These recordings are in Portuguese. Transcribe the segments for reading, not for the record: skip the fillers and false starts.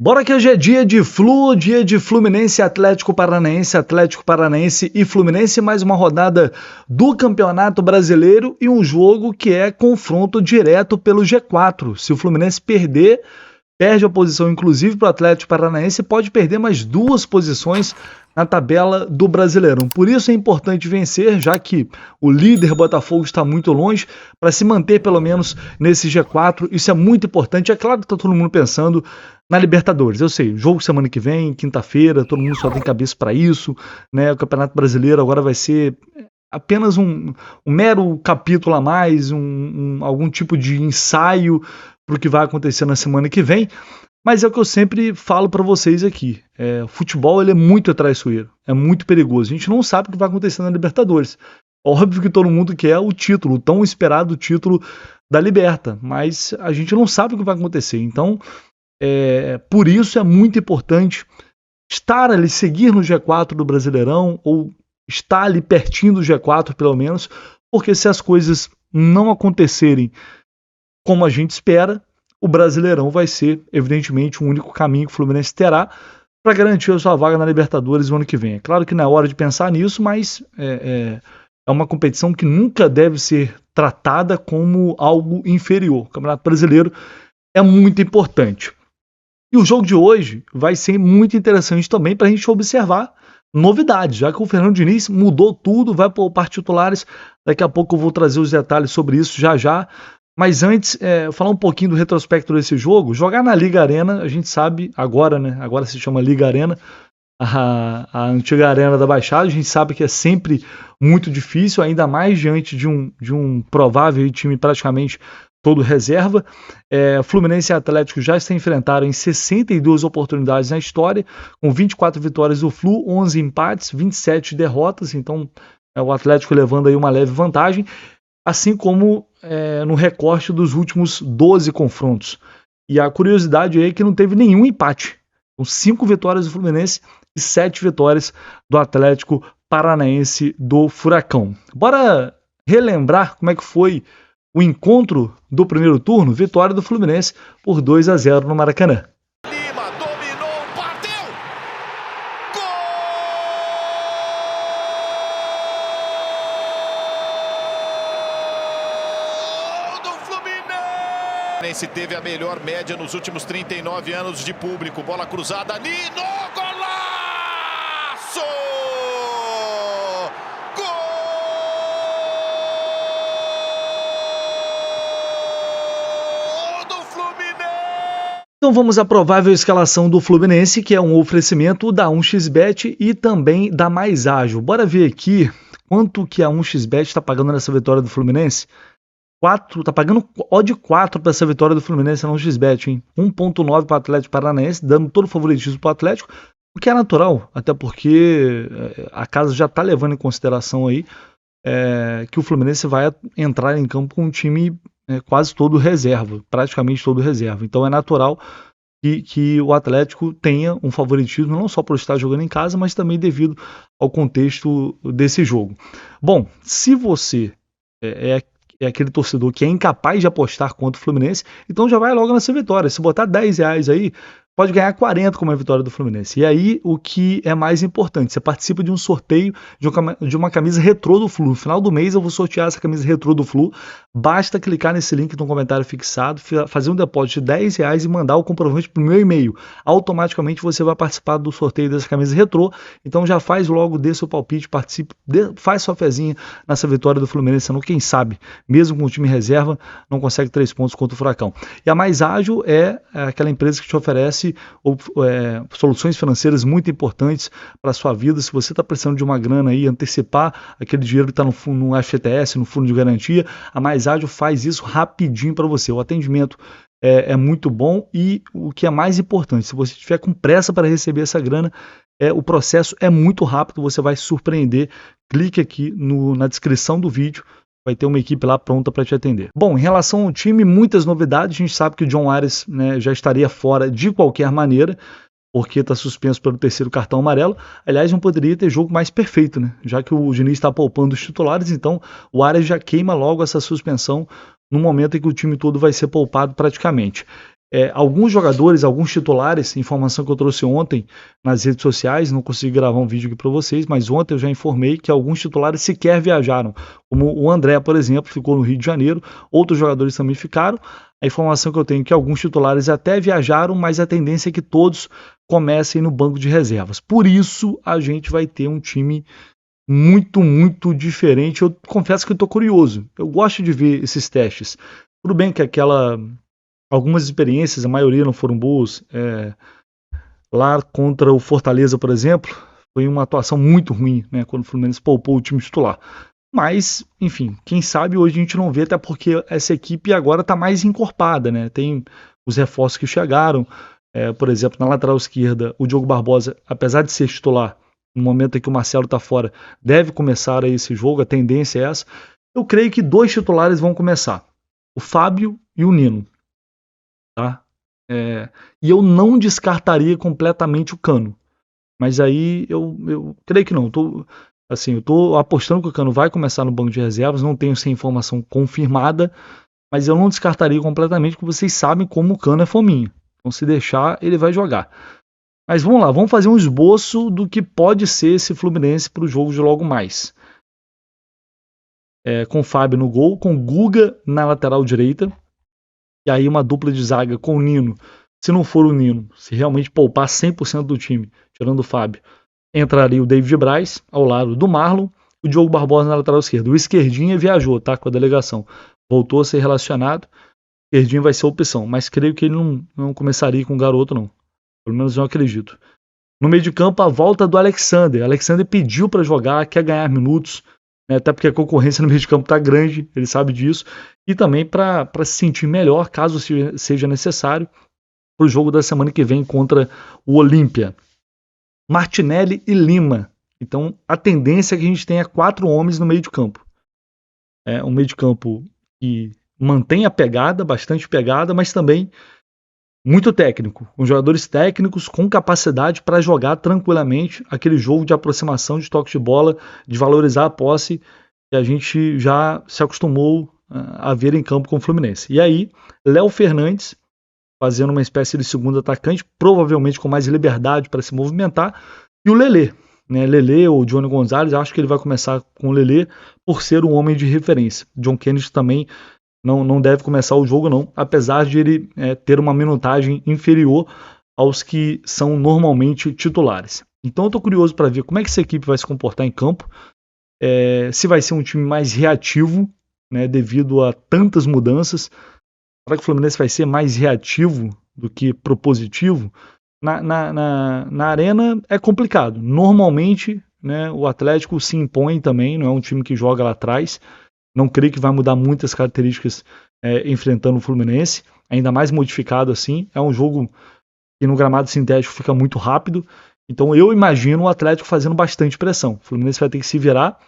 Bora que hoje é dia de Flu, dia de Fluminense, Atlético Paranaense e Fluminense, mais uma rodada do Campeonato Brasileiro e um jogo que é confronto direto pelo G4. Se o Fluminense perder, perde a posição inclusive para o Atlético Paranaense, pode perder mais 2 posições na tabela do Brasileirão. Por isso é importante vencer, já que o líder Botafogo está muito longe, para se manter pelo menos nesse G4. Isso é muito importante. É claro que está todo mundo pensando na Libertadores. Eu sei, jogo semana que vem, quinta-feira, todo mundo só tem cabeça para isso, né? O Campeonato Brasileiro agora vai ser apenas um mero capítulo a mais, algum tipo de ensaio para o que vai acontecer na semana que vem. Mas é o que eu sempre falo para vocês aqui. O futebol ele é muito traiçoeiro, é muito perigoso. A gente não sabe o que vai acontecer na Libertadores. Óbvio que todo mundo quer o título, o tão esperado título da Liberta, mas a gente não sabe o que vai acontecer. Então, por isso é muito importante estar ali, seguir no G4 do Brasileirão, ou estar ali pertinho do G4 pelo menos, porque se as coisas não acontecerem como a gente espera, o Brasileirão vai ser, evidentemente, o único caminho que o Fluminense terá para garantir a sua vaga na Libertadores no ano que vem. É claro que não é hora de pensar nisso, mas é uma competição que nunca deve ser tratada como algo inferior. O Campeonato Brasileiro é muito importante. E o jogo de hoje vai ser muito interessante também para a gente observar novidades, já que o Fernando Diniz mudou tudo, vai poupar titulares. Daqui a pouco eu vou trazer os detalhes sobre isso já. Mas antes, falar um pouquinho do retrospecto desse jogo. Jogar na Liga Arena, a gente sabe agora, né? Agora se chama Liga Arena, a antiga Arena da Baixada. A gente sabe que é sempre muito difícil, ainda mais diante de um provável time praticamente todo reserva. Fluminense e Atlético já se enfrentaram em 62 oportunidades na história, com 24 vitórias do Flu, 11 empates, 27 derrotas. Então, o Atlético levando aí uma leve vantagem, assim como no recorte dos últimos 12 confrontos. E a curiosidade é que não teve nenhum empate. Com 5 vitórias do Fluminense e 7 vitórias do Atlético Paranaense do Furacão. Bora relembrar como é que foi o encontro do primeiro turno. Vitória do Fluminense por 2-0 no Maracanã. Fluminense teve a melhor média nos últimos 39 anos de público. Bola cruzada, Nino, golaço! Gol do Fluminense! Então vamos à provável escalação do Fluminense, que é um oferecimento da 1xBet e também da Mais Ágil. Bora ver aqui quanto que a 1xBet está pagando nessa vitória do Fluminense. Tá pagando odd 4 para essa vitória do Fluminense no 1xBet, hein? 1.9 para o Atlético Paranaense, dando todo o favoritismo para o Atlético, o que é natural, até porque a casa já está levando em consideração aí que o Fluminense vai entrar em campo com um time quase todo reserva, praticamente todo reserva. Então é natural que o Atlético tenha um favoritismo, não só por estar jogando em casa, mas também devido ao contexto desse jogo. Bom, se você é aquele torcedor que é incapaz de apostar contra o Fluminense, então já vai logo nessa vitória. Se botar R$10 aí, pode ganhar 40 como a vitória do Fluminense. E aí, o que é mais importante, você participa de um sorteio de uma camisa retrô do Flu. No final do mês eu vou sortear essa camisa retrô do Flu. Basta clicar nesse link no comentário fixado, fazer um depósito de R$10 e mandar o comprovante para o meu e-mail. Automaticamente você vai participar do sorteio dessa camisa retrô. Então já faz logo, dê seu palpite, participe, faz sua fezinha nessa vitória do Fluminense. Quem sabe, mesmo com o time reserva, não consegue 3 pontos contra o Furacão. E a Mais Ágil é aquela empresa que te oferece soluções financeiras muito importantes para a sua vida. Se você está precisando de uma grana aí, antecipar aquele dinheiro que está no FGTS, no fundo de garantia, a Mais Ágil faz isso rapidinho para você. O atendimento é muito bom e o que é mais importante, se você estiver com pressa para receber essa grana, o processo é muito rápido, você vai se surpreender. Clique aqui na descrição do vídeo, vai ter uma equipe lá pronta para te atender. Bom, em relação ao time, muitas novidades. A gente sabe que o John Ares, né, já estaria fora de qualquer maneira, porque está suspenso pelo 3º cartão amarelo. Aliás, não poderia ter jogo mais perfeito, né? Já que o Diniz está poupando os titulares, então o Ares já queima logo essa suspensão no momento em que o time todo vai ser poupado praticamente. Alguns jogadores, alguns titulares, informação que eu trouxe ontem nas redes sociais, não consegui gravar um vídeo aqui para vocês, mas ontem eu já informei que alguns titulares sequer viajaram, como o André, por exemplo, ficou no Rio de Janeiro, outros jogadores também ficaram. A informação que eu tenho é que alguns titulares até viajaram, mas a tendência é que todos comecem no banco de reservas. Por isso, a gente vai ter um time muito, muito diferente. Eu confesso que eu estou curioso. Eu gosto de ver esses testes. Tudo bem que algumas experiências, a maioria não foram boas. Lá contra o Fortaleza, por exemplo, foi uma atuação muito ruim, né, quando o Fluminense poupou o time titular. Mas, enfim, quem sabe hoje a gente não vê, até porque essa equipe agora está mais encorpada, né? Tem os reforços que chegaram. Por exemplo, na lateral esquerda, o Diogo Barbosa, apesar de ser titular, no momento em que o Marcelo está fora, deve começar aí esse jogo, a tendência é essa. Eu creio que 2 titulares vão começar, o Fábio e o Nino. Tá? E eu não descartaria completamente o Cano. Mas aí eu creio que não. Eu tô apostando que o Cano vai começar no banco de reservas, não tenho essa informação confirmada, mas eu não descartaria completamente, porque vocês sabem como o Cano é fominha. Então se deixar, ele vai jogar. Mas vamos lá, vamos fazer um esboço do que pode ser esse Fluminense para o jogo de logo mais. Com o Fábio no gol, com o Guga na lateral direita, e aí uma dupla de zaga com o Nino. Se não for o Nino, se realmente poupar 100% do time, tirando o Fábio, entraria o David Braz ao lado do Marlon, o Diogo Barbosa na lateral esquerda. O Esquerdinha viajou, tá, com a delegação. Voltou a ser relacionado. O Esquerdinha vai ser a opção, mas creio que ele não começaria com o garoto, não. Pelo menos eu acredito. No meio de campo, a volta do Alexander. Alexander pediu para jogar, quer ganhar minutos, né, até porque a concorrência no meio de campo está grande, ele sabe disso. E também para se sentir melhor, caso seja necessário, para o jogo da semana que vem contra o Olímpia. Martinelli e Lima. Então, a tendência é que a gente tenha 4 homens no meio de campo. Um meio de campo que mantém a pegada, bastante pegada, mas também muito técnico, com jogadores técnicos com capacidade para jogar tranquilamente aquele jogo de aproximação, de toque de bola, de valorizar a posse que a gente já se acostumou a ver em campo com o Fluminense. E aí, Léo Fernandes fazendo uma espécie de segundo atacante, provavelmente com mais liberdade para se movimentar, e o Lelê, né? Lelê ou Johnny Gonzalez, acho que ele vai começar com o Lelê por ser um homem de referência. John Kennedy também não deve começar o jogo, não, apesar de ele ter uma minutagem inferior aos que são normalmente titulares. Então eu estou curioso para ver como é que essa equipe vai se comportar em campo, se vai ser um time mais reativo, né, devido a tantas mudanças. Será que o Fluminense vai ser mais reativo do que propositivo? Na arena é complicado. Normalmente, né, o Atlético se impõe também, não é um time que joga lá atrás. Não creio que vai mudar muitas características enfrentando o Fluminense, ainda mais modificado assim. É um jogo que no gramado sintético fica muito rápido. Então eu imagino o Atlético fazendo bastante pressão. O Fluminense vai ter que se virar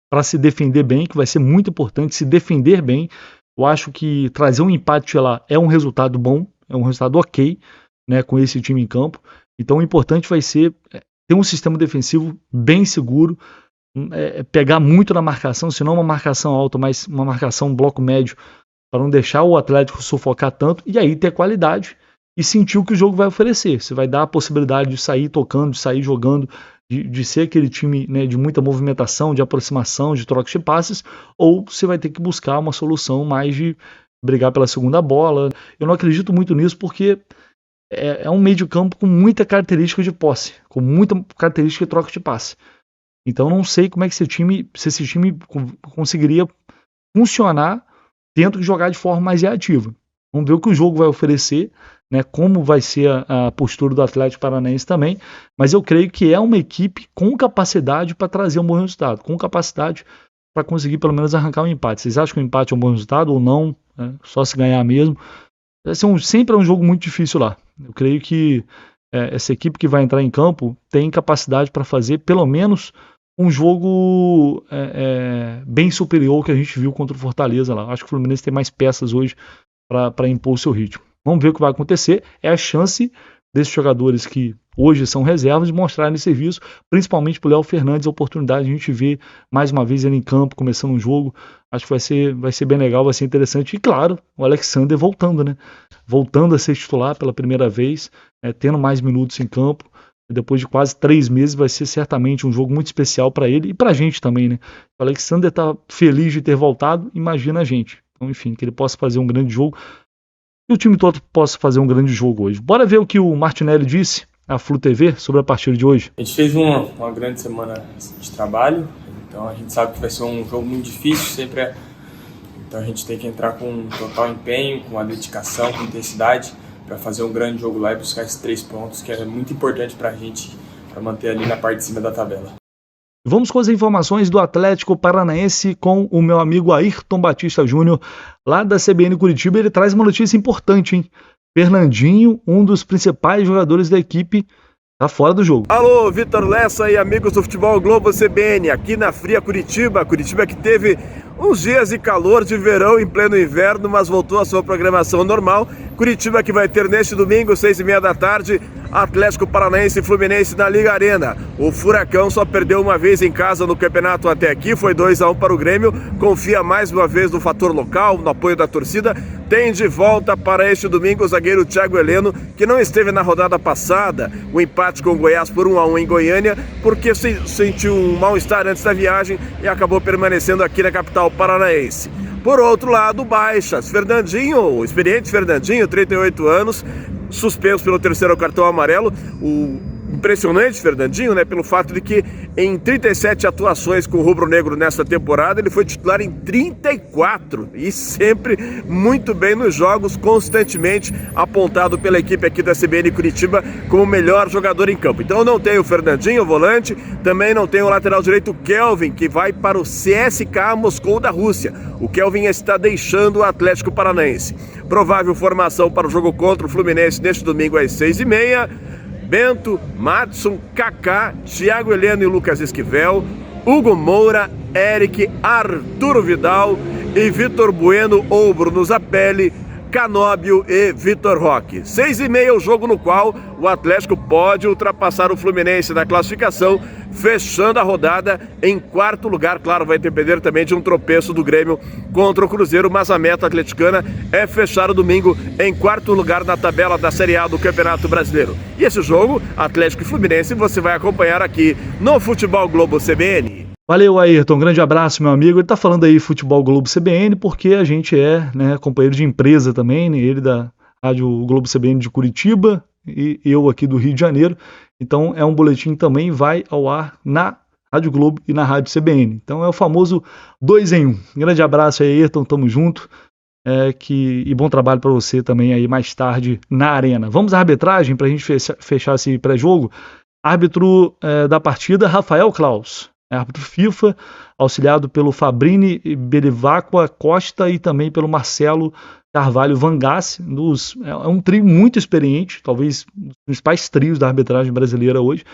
para se defender bem, que vai ser muito importante se defender bem. Eu acho que trazer um empate lá é um resultado bom, é um resultado ok, né, com esse time em campo. Então o importante vai ser ter um sistema defensivo bem seguro, pegar muito na marcação, se não uma marcação alta, mas uma marcação bloco médio, para não deixar o Atlético sufocar tanto, e aí ter qualidade e sentir o que o jogo vai oferecer. Você vai dar a possibilidade de sair tocando, de sair jogando, de ser aquele time, né, de muita movimentação, de aproximação, de troca de passes, ou você vai ter que buscar uma solução mais de brigar pela segunda bola. Eu não acredito muito nisso porque é um meio de campo com muita característica de posse, com muita característica de troca de passe. Então não sei como é que se esse time conseguiria funcionar tendo que jogar de forma mais reativa. Vamos ver o que o jogo vai oferecer, né, como vai ser a postura do Atlético Paranaense também, mas eu creio que é uma equipe com capacidade para trazer um bom resultado, com capacidade para conseguir pelo menos arrancar um empate. Vocês acham que o empate é um bom resultado ou não? Só se ganhar mesmo. Sempre é um jogo muito difícil lá. Eu creio que essa equipe que vai entrar em campo tem capacidade para fazer pelo menos um jogo bem superior ao que a gente viu contra o Fortaleza lá. Acho que o Fluminense tem mais peças hoje para impor o seu ritmo. Vamos ver o que vai acontecer. É a chance desses jogadores que hoje são reservas de mostrarem serviço, principalmente para o Léo Fernandes, a oportunidade de a gente ver mais uma vez ele em campo, começando um jogo. Acho que vai ser bem legal, vai ser interessante. E claro, o Alexander voltando, né? Voltando a ser titular pela primeira vez, tendo mais minutos em campo. Depois de quase 3 meses, vai ser certamente um jogo muito especial para ele e para a gente também, né? O Alexander tá feliz de ter voltado, imagina a gente. Então, enfim, que ele possa fazer um grande jogo e o time todo possa fazer um grande jogo hoje. Bora ver o que o Martinelli disse à Flu TV sobre a partida de hoje. A gente fez uma grande semana de trabalho, então a gente sabe que vai ser um jogo muito difícil, sempre é. Então a gente tem que entrar com total empenho, com a dedicação, com intensidade, para fazer um grande jogo lá e buscar esses 3 pontos, que é muito importante para a gente, para manter ali na parte de cima da tabela. Vamos com as informações do Atlético Paranaense com o meu amigo Ayrton Batista Júnior, lá da CBN Curitiba. Ele traz uma notícia importante, hein? Fernandinho, um dos principais jogadores da equipe, tá fora do jogo. Alô, Vitor Lessa e amigos do Futebol Globo CBN, aqui na fria Curitiba. Curitiba que teve uns dias de calor de verão em pleno inverno, mas voltou à sua programação normal. Curitiba que vai ter neste domingo, 6h30 da tarde, Atlético Paranaense e Fluminense na Liga Arena. O Furacão só perdeu uma vez em casa no campeonato até aqui, foi 2-1 para o Grêmio. Confia mais uma vez no fator local, no apoio da torcida. Tem de volta para este domingo o zagueiro Thiago Heleno, que não esteve na rodada passada, o empate com o Goiás por 1-1 em Goiânia, porque sentiu um mal-estar antes da viagem e acabou permanecendo aqui na capital paranaense. Por outro lado, baixas. Fernandinho, o experiente Fernandinho, 38 anos, suspenso pelo 3º cartão amarelo. O impressionante Fernandinho, né, pelo fato de que em 37 atuações com o rubro-negro nesta temporada, ele foi titular em 34 e sempre muito bem nos jogos, constantemente apontado pela equipe aqui da CBN Curitiba como o melhor jogador em campo. Então não tem o Fernandinho, o volante, também não tem o lateral direito Kelvin, que vai para o CSKA Moscou da Rússia. O Kelvin está deixando o Atlético Paranaense. Provável formação para o jogo contra o Fluminense neste domingo às 6h30. Bento, Madson, Kaká, Thiago Heleno e Lucas Esquivel, Hugo Moura, Eric, Arturo Vidal e Vitor Bueno ou Bruno Zapelli, Canóbio e Vitor Roque. 6h30 o jogo no qual o Atlético pode ultrapassar o Fluminense na classificação, fechando a rodada em 4º lugar. Claro, vai depender também de um tropeço do Grêmio contra o Cruzeiro, mas a meta atleticana é fechar o domingo em 4º lugar na tabela da Série A do Campeonato Brasileiro. E esse jogo, Atlético e Fluminense, você vai acompanhar aqui no Futebol Globo CBN. Valeu, Ayrton, um grande abraço, meu amigo. Ele tá falando aí Futebol Globo CBN porque a gente é, né, companheiro de empresa também, né? Ele da Rádio Globo CBN de Curitiba e eu aqui do Rio de Janeiro. Então é um boletim também, vai ao ar na Rádio Globo e na Rádio CBN. Então é o famoso 2 em 1. Grande abraço aí, Ayrton, tamo junto. E bom trabalho para você também aí mais tarde na Arena. Vamos à arbitragem para a gente fechar esse pré-jogo. Árbitro da partida, Rafael Klaus. Árbitro FIFA, auxiliado pelo Fabrini Berivacqua Costa e também pelo Marcelo Carvalho Vangassi. É um trio muito experiente, talvez um dos principais trios da arbitragem brasileira hoje.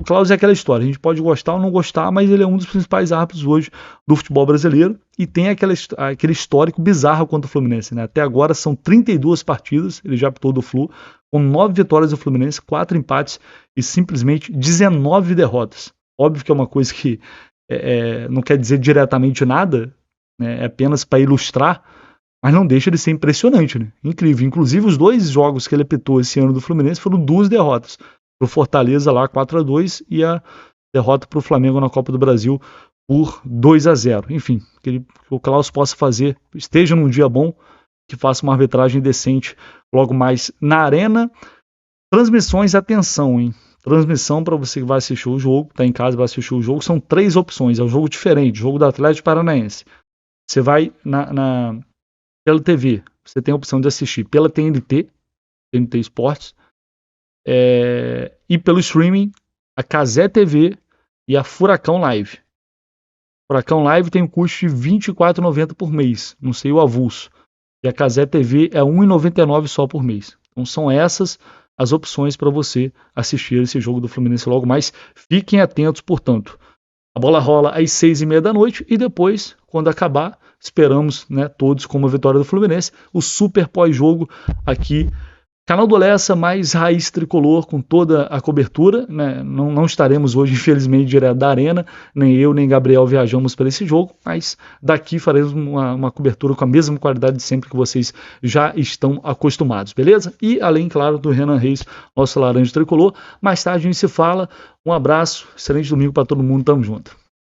O Klaus é aquela história, a gente pode gostar ou não gostar, mas ele é um dos principais árbitros hoje do futebol brasileiro e tem aquele histórico bizarro contra o Fluminense, né? Até agora são 32 partidas, ele já apitou do Flu, com 9 vitórias do Fluminense, 4 empates e simplesmente 19 derrotas. Óbvio que é uma coisa que não quer dizer diretamente nada, né? É apenas para ilustrar, mas não deixa de ser impressionante, né? Incrível. Inclusive, os 2 jogos que ele apitou esse ano do Fluminense foram 2 derrotas. Para o Fortaleza lá 4-2 e a derrota para o Flamengo na Copa do Brasil por 2-0. Enfim, que o Klaus possa fazer, esteja num dia bom, que faça uma arbitragem decente logo mais na Arena. Transmissões, atenção, hein? Transmissão para você que vai assistir o jogo, tá em casa vai assistir o jogo, são 3 opções, é um jogo diferente, jogo do Atlético Paranaense. Você vai pela TV, você tem a opção de assistir pela TNT Esportes, e pelo streaming, a Cazé TV e a Furacão Live. Furacão Live tem um custo de R$ 24,90 por mês, não sei o avulso, e a Cazé TV é R$ 1,99 só por mês. Então são essas as opções para você assistir esse jogo do Fluminense logo mais. Fiquem atentos, portanto. A bola rola às 6h30 da noite e depois, quando acabar, esperamos, né, todos com uma vitória do Fluminense, o super pós-jogo aqui Canal do Lessa mais raiz tricolor com toda a cobertura, né? Não estaremos hoje, infelizmente, direto da arena, nem eu nem Gabriel viajamos para esse jogo, mas daqui faremos uma cobertura com a mesma qualidade de sempre que vocês já estão acostumados, beleza? E além, claro, do Renan Reis, nosso laranja tricolor. Mais tarde a gente se fala. Um abraço, excelente domingo para todo mundo, tamo junto.